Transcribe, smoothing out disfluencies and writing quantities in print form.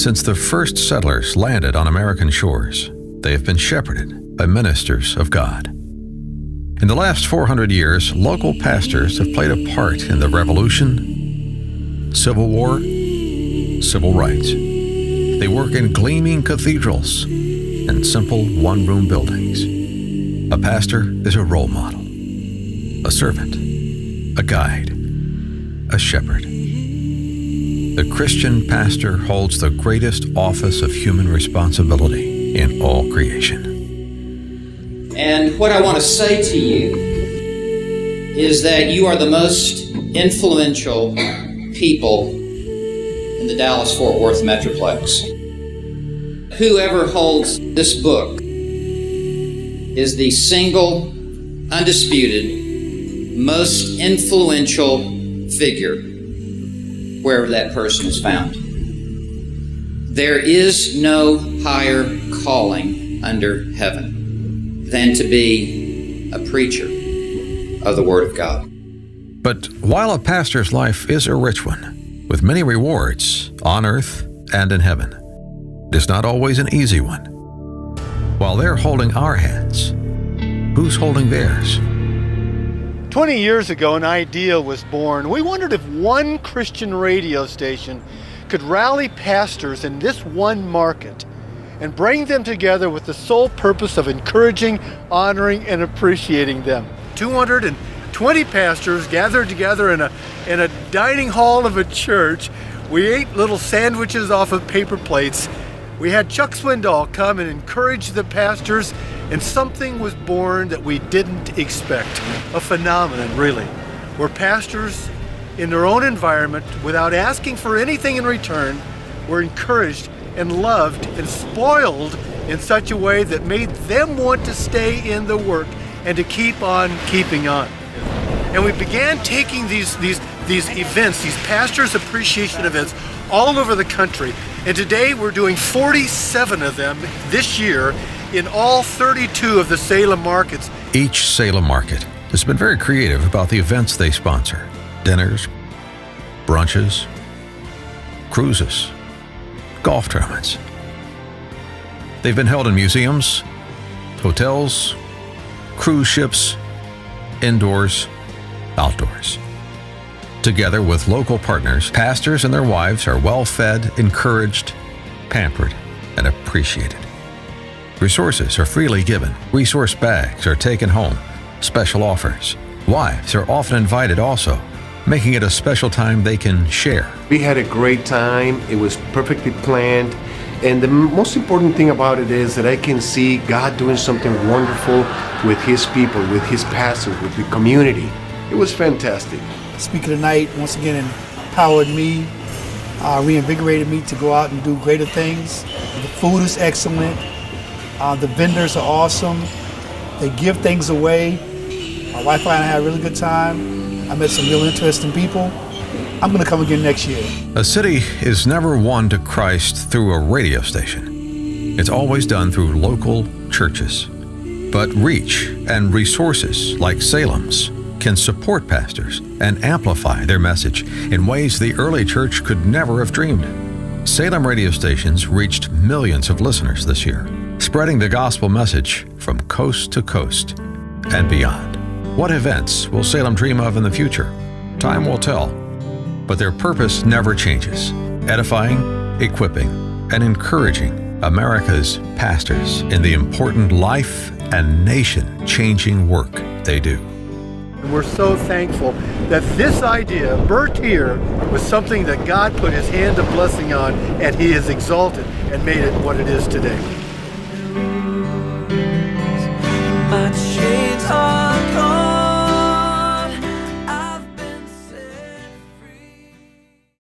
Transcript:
Since the first settlers landed on American shores, they have been shepherded by ministers of God. In the last 400 years, local pastors have played a part in the Revolution, Civil War, civil rights. They work in gleaming cathedrals and simple one-room buildings. A pastor is a role model, a servant, a guide, a shepherd. The Christian pastor holds the greatest office of human responsibility in all creation. And what I want to say to you is that you are the most influential people in the Dallas-Fort Worth Metroplex. Whoever holds this book is the single, undisputed, most influential figure wherever that person is found. There is no higher calling under heaven than to be a preacher of the Word of God. But while a pastor's life is a rich one, with many rewards on earth and in heaven, it is not always an easy one. While they're holding our hands, who's holding theirs? 20 years ago, an idea was born. We wondered if one Christian radio station could rally pastors in this one market and bring them together with the sole purpose of encouraging, honoring, and appreciating them. 220 pastors gathered together in a dining hall of a church. We ate little sandwiches off of paper plates. We had Chuck Swindoll come and encourage the pastors, and something was born that we didn't expect. A phenomenon, really, where pastors in their own environment, without asking for anything in return, were encouraged and loved and spoiled in such a way that made them want to stay in the work and to keep on keeping on. And we began taking these events, these pastors' appreciation events, all over the country. And today we're doing 47 of them this year in all 32 of the Salem markets. Each Salem market has been very creative about the events they sponsor. Dinners, brunches, cruises, golf tournaments. They've been held in museums, hotels, cruise ships, indoors, outdoors. Together with local partners, pastors and their wives are well fed, encouraged, pampered, and appreciated. Resources are freely given. Resource bags are taken home. Special offers. Wives are often invited also, making it a special time they can share. We had a great time. It was perfectly planned. And the most important thing about it is that I can see God doing something wonderful with His people, with His pastors, with the community. It was fantastic. Speaker tonight once again empowered me, reinvigorated me to go out and do greater things. The food is excellent. The vendors are awesome. They give things away. My wife and I had a really good time. I met some real interesting people. I'm going to come again next year. A city is never won to Christ through a radio station. It's always done through local churches. But reach and resources like Salem's can support pastors and amplify their message in ways the early church could never have dreamed. Salem radio stations reached millions of listeners this year, spreading the gospel message from coast to coast and beyond. What events will Salem dream of in the future? Time will tell, but their purpose never changes: edifying, equipping, and encouraging America's pastors in the important life and nation-changing work they do. And we're so thankful that this idea, birthed here, was something that God put His hand of blessing on, and He has exalted and made it what it is today.